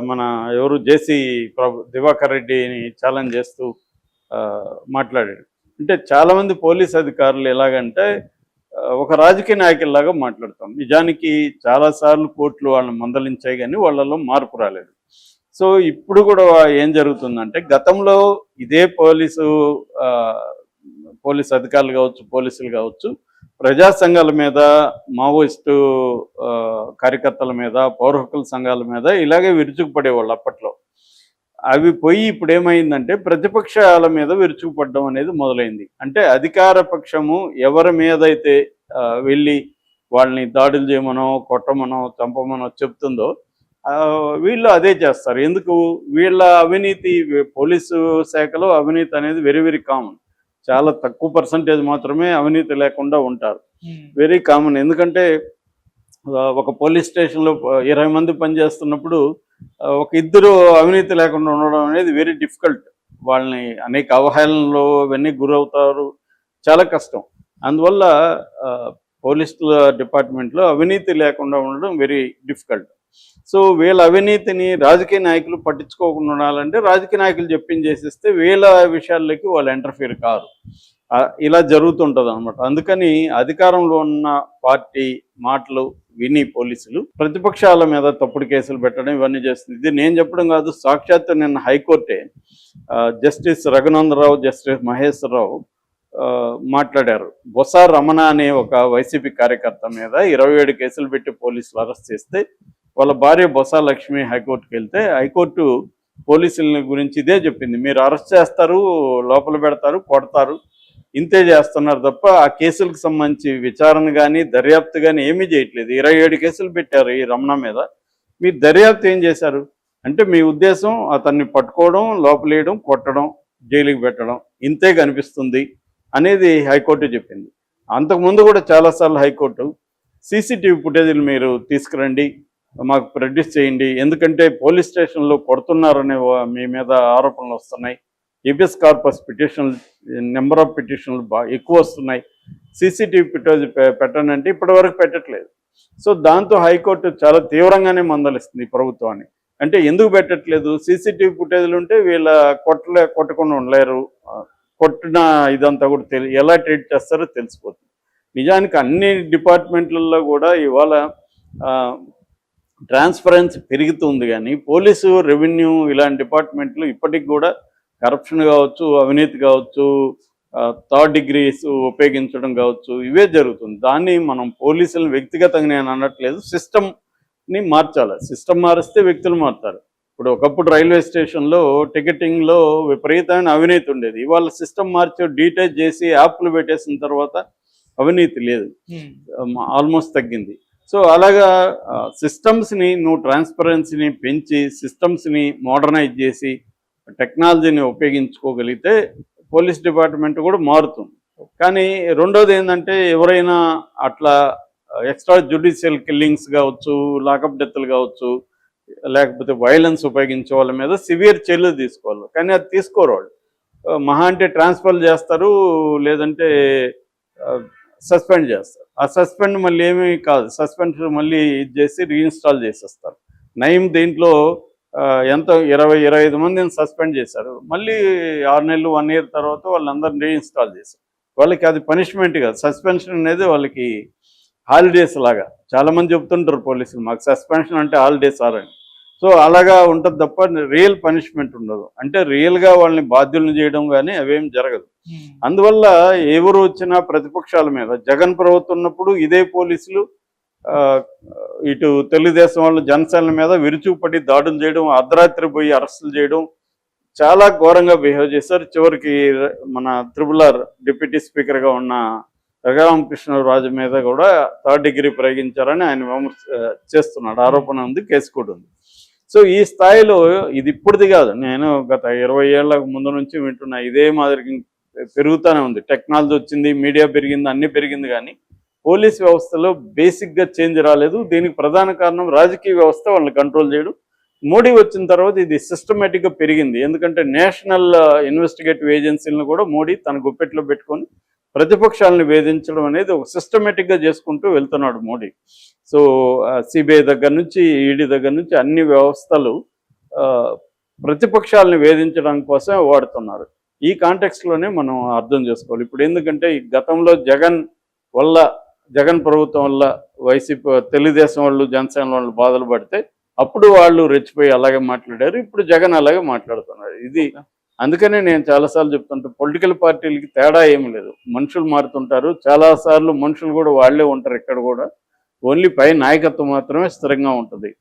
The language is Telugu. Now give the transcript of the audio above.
మన ఎవరు జేసీ దివాకర్ రెడ్డిని ఛాలెంజ్ చేస్తూ మాట్లాడాడు. అంటే చాలామంది పోలీస్ అధికారులు ఎలాగంటే ఒక రాజకీయ నాయకుల్లాగా మాట్లాడతాం. నిజానికి చాలాసార్లు కోర్టులు వాళ్ళని మందలించాయి కానీ వాళ్ళలో మార్పు రాలేదు. సో ఇప్పుడు కూడా ఏం జరుగుతుందంటే గతంలో ఇదే పోలీస్ అధికారులు కావచ్చు, పోలీసులు కావచ్చు, ప్రజా సంఘాల మీద, మావోయిస్టు కార్యకర్తల మీద, పౌర హక్కుల సంఘాల మీద ఇలాగే విరుచుకుపడేవాళ్ళు అప్పట్లో. అవి పోయి ఇప్పుడు ఏమైందంటే ప్రతిపక్షాల మీద విరుచుకుపడడం అనేది మొదలైంది. అంటే అధికార పక్షము ఎవరి మీదైతే వెళ్ళి వాళ్ళని దాడులు చేయమనో, కొట్టమనో, చంపమనో చెప్తుందో వీళ్ళు అదే చేస్తారు. ఎందుకు? వీళ్ళ అవినీతి, పోలీసు శాఖలో అవినీతి అనేది వెరీ వెరీ కామన్. చాలా తక్కువ పర్సంటేజ్ మాత్రమే అవినీతి లేకుండా ఉంటారు. Very common. ఎందుకంటే ఒక పోలీస్ స్టేషన్లో 20 మంది పనిచేస్తున్నప్పుడు ఒక ఇద్దరు అవినీతి లేకుండా ఉండడం అనేది వెరీ డిఫికల్ట్. వాళ్ళని అనేక అవహేళనలు ఇవన్నీ గురవుతారు, చాలా కష్టం. అందువల్ల పోలీసుల డిపార్ట్మెంట్లో అవినీతి లేకుండా ఉండడం వెరీ డిఫికల్ట్. సో వీళ్ళ అవినీతిని రాజకీయ నాయకులు పట్టించుకోకుండా ఉండాలంటే రాజకీయ నాయకులు చెప్పించేసిస్తే వీళ్ళ విషయాల్లోకి వాళ్ళు ఇంటర్ఫీర్ కారు. ఇలా జరుగుతుంటుంది అనమాట. అందుకని అధికారంలో ఉన్న పార్టీ మాటలు విని పోలీసులు ప్రతిపక్షాల మీద తప్పుడు కేసులు పెట్టడం ఇవన్నీ చేస్తుంది. ఇది నేను చెప్పడం కాదు, సాక్షాత్తు నిన్న హైకోర్టే జస్టిస్ రఘునందరావు, జస్టిస్ మహేశ్వరరావు మాట్లాడారు. బొస రమణ అనే ఒక వైసీపీ కార్యకర్త మీద 27 కేసులు పెట్టి పోలీసులు అరెస్ట్ చేస్తే వాళ్ళ భార్య బొస లక్ష్మి హైకోర్టుకి వెళ్తే హైకోర్టు పోలీసుల గురించి ఇదే చెప్పింది. మీరు అరెస్ట్ చేస్తారు, లోపల పెడతారు, కొడతారు, ఇంతే చేస్తున్నారు తప్ప ఆ కేసులకు సంబంధించి విచారణ కానీ దర్యాప్తు కానీ ఏమీ చేయట్లేదు. 27 కేసులు పెట్టారు ఈ రమణ మీద. మీరు దర్యాప్తు ఏం చేశారు అంటే మీ ఉద్దేశం అతన్ని పట్టుకోవడం, లోపలేయడం, కొట్టడం, జైలుకి పెట్టడం, ఇంతే కనిపిస్తుంది అనేది హైకోర్టు చెప్పింది. అంతకుముందు కూడా చాలాసార్లు హైకోర్టు సీసీటీవీ ఫుటేజీలు మీరు తీసుకురండి, మాకు ప్రొడ్యూస్ చేయండి, ఎందుకంటే పోలీస్ స్టేషన్లో కొడుతున్నారనే మీ మీద ఆరోపణలు వస్తున్నాయి, ఏబిఎస్ కార్పస్ పిటిషన్లు, నెంబర్ ఆఫ్ పిటిషన్లు ఎక్కువ వస్తున్నాయి, సీసీటీవీ ఫుటేజ్ పెట్టండి అంటే ఇప్పటివరకు పెట్టట్లేదు. సో దాంతో హైకోర్టు చాలా తీవ్రంగానే మందలిస్తుంది ప్రభుత్వాన్ని. అంటే ఎందుకు పెట్టట్లేదు? సీసీటీవీ ఫుటేజ్లు ఉంటే వీళ్ళ కొట్టకుండా ఉండలేరు, కొట్టిన ఇదంతా కూడా ఎలా ట్రీట్ చేస్తారో తెలిసిపోతుంది. నిజానికి అన్ని డిపార్ట్మెంట్లలో కూడా ఇవాళ ట్రాన్స్పరెన్సీ పెరుగుతుంది, కానీ పోలీసు, రెవెన్యూ ఇలాంటి డిపార్ట్మెంట్లు ఇప్పటికి కూడా కరప్షన్ కావచ్చు, అవినీతి కావచ్చు, థర్డ్ డిగ్రీస్ ఉపయోగించడం కావచ్చు, ఇవే జరుగుతుంది. దాన్ని మనం పోలీసులను వ్యక్తిగతంగా నేను అనట్లేదు, సిస్టమ్ని మార్చాలి. సిస్టమ్ మారిస్తే వ్యక్తులు మారుతారు. ఇప్పుడు ఒకప్పుడు రైల్వే స్టేషన్లో టికెటింగ్లో విపరీతమైన అవినీతి ఉండేది. ఇవాళ సిస్టమ్ మార్చి డీటెయిల్ చేసి యాప్లు పెట్టేసిన తర్వాత అవినీతి లేదు, ఆల్మోస్ట్ తగ్గింది. సో అలాగా సిస్టమ్స్ని నువ్వు ట్రాన్స్పరెన్సీని పెంచి సిస్టమ్స్ని మోడర్నైజ్ చేసి టెక్నాలజీని ఉపయోగించుకోగలిగితే పోలీస్ డిపార్ట్మెంట్ కూడా మారుతుంది. కానీ రెండోది ఏంటంటే ఎవరైనా అట్లా ఎక్స్ట్రా జ్యుడిషియల్ కిల్లింగ్స్ కావచ్చు, లాకప్ డెత్లు కావచ్చు, లేకపోతే వైలెన్స్ ఉపయోగించే వాళ్ళ మీద సివియర్ చర్యలు తీసుకోవాలి. కానీ అది తీసుకోరు వాళ్ళు. మహా అంటే ట్రాన్స్ఫర్ చేస్తారు, లేదంటే సస్పెండ్ చేస్తారు. ఆ సస్పెండ్ మళ్ళీ ఏమీ కాదు, సస్పెన్షన్ మళ్ళీ ఇది చేసి రీఇన్స్టాల్ చేసేస్తారు. నయం దీంట్లో ఎంతో 20-25 మందిని సస్పెండ్ చేశారు, మళ్ళీ 6 నెలలు 1 ఇయర్ తర్వాత వాళ్ళందరినీ రీఇన్స్టాల్ చేశారు. వాళ్ళకి అది పనిష్మెంట్ కాదు, సస్పెన్షన్ అనేది వాళ్ళకి హాలిడేస్ లాగా. చాలామంది చెప్తుంటారు పోలీసులు, మాకు సస్పెన్షన్ అంటే హాలిడేస్ అని. సో అలాగా ఉంటుంది తప్ప రియల్ పనిష్మెంట్ ఉండదు. అంటే రియల్గా వాళ్ళని బాధ్యులను చేయడం కానీ అవేం జరగదు. అందువల్ల ఎవరు వచ్చినా ప్రతిపక్షాల మీద, జగన్ ప్రభుత్వం ఉన్నప్పుడు ఇదే పోలీసులు ఇటు తెలుగుదేశం వాళ్ళు జనసేన మీద విరుచుకుపడి దాడులు చేయడం, అర్ధరాత్రి పోయి అరెస్టులు చేయడం, చాలా ఘోరంగా బిహేవ్ చేశారు. చివరికి మన త్రిపుల్ డిప్యూటీ స్పీకర్గా ఉన్న రఘురామకృష్ణరాజు మీద కూడా థర్డ్ డిగ్రీ ప్రయోగించారని ఆయన విమర్శ చేస్తున్నాడు, ఆరోపణ ఉంది, కేసు కూడా ఉంది. సో ఈ స్థాయిలో ఇది ఇప్పుడుది కాదు, నేను గత 20 ఏళ్ల ముందు నుంచి వింటున్నా. ఇదే మాదిరి పెరుగుతూనే ఉంది. టెక్నాలజీ వచ్చింది, మీడియా పెరిగింది, అన్నీ పెరిగింది, కానీ పోలీస్ వ్యవస్థలో బేసిక్గా చేంజ్ రాలేదు. దీనికి ప్రధాన కారణం రాజకీయ వ్యవస్థ వాళ్ళని కంట్రోల్ చేయడం. మోడీ వచ్చిన తర్వాత ఇది సిస్టమేటిక్గా పెరిగింది. ఎందుకంటే నేషనల్ ఇన్వెస్టిగేటివ్ ఏజెన్సీలను కూడా మోడీ తన గుప్పెట్లో పెట్టుకొని ప్రతిపక్షాలను వేధించడం అనేది ఒక సిస్టమేటిక్గా చేసుకుంటూ వెళ్తున్నాడు మోడీ. సో సిబిఐ దగ్గర నుంచి, ఈడీ దగ్గర నుంచి అన్ని వ్యవస్థలు ఆ, ప్రతిపక్షాలను వేధించడం కోసమే వాడుతున్నారు. ఈ కాంటెక్స్ట్లోనే మనం అర్థం చేసుకోవాలి. ఇప్పుడు ఎందుకంటే ఈ గతంలో జగన్ ప్రభుత్వం వల్ల వైసీపీ తెలుగుదేశం వాళ్ళు జనసేన వాళ్ళు బాధలు పడితే అప్పుడు వాళ్ళు రెచ్చిపోయి అలాగే మాట్లాడారు. ఇప్పుడు జగన్ అలాగే మాట్లాడుతున్నారు. ఇది అందుకనే నేను చాలాసార్లు చెప్తుంటా, పొలిటికల్ పార్టీలకి తేడా ఏమి లేదు. మనుషులు మారుతుంటారు, చాలాసార్లు మనుషులు కూడా వాళ్ళే ఉంటారు. ఇక్కడ కూడా ఓన్లీ పై నాయకత్వం మాత్రమే స్థిరంగా ఉంటుంది.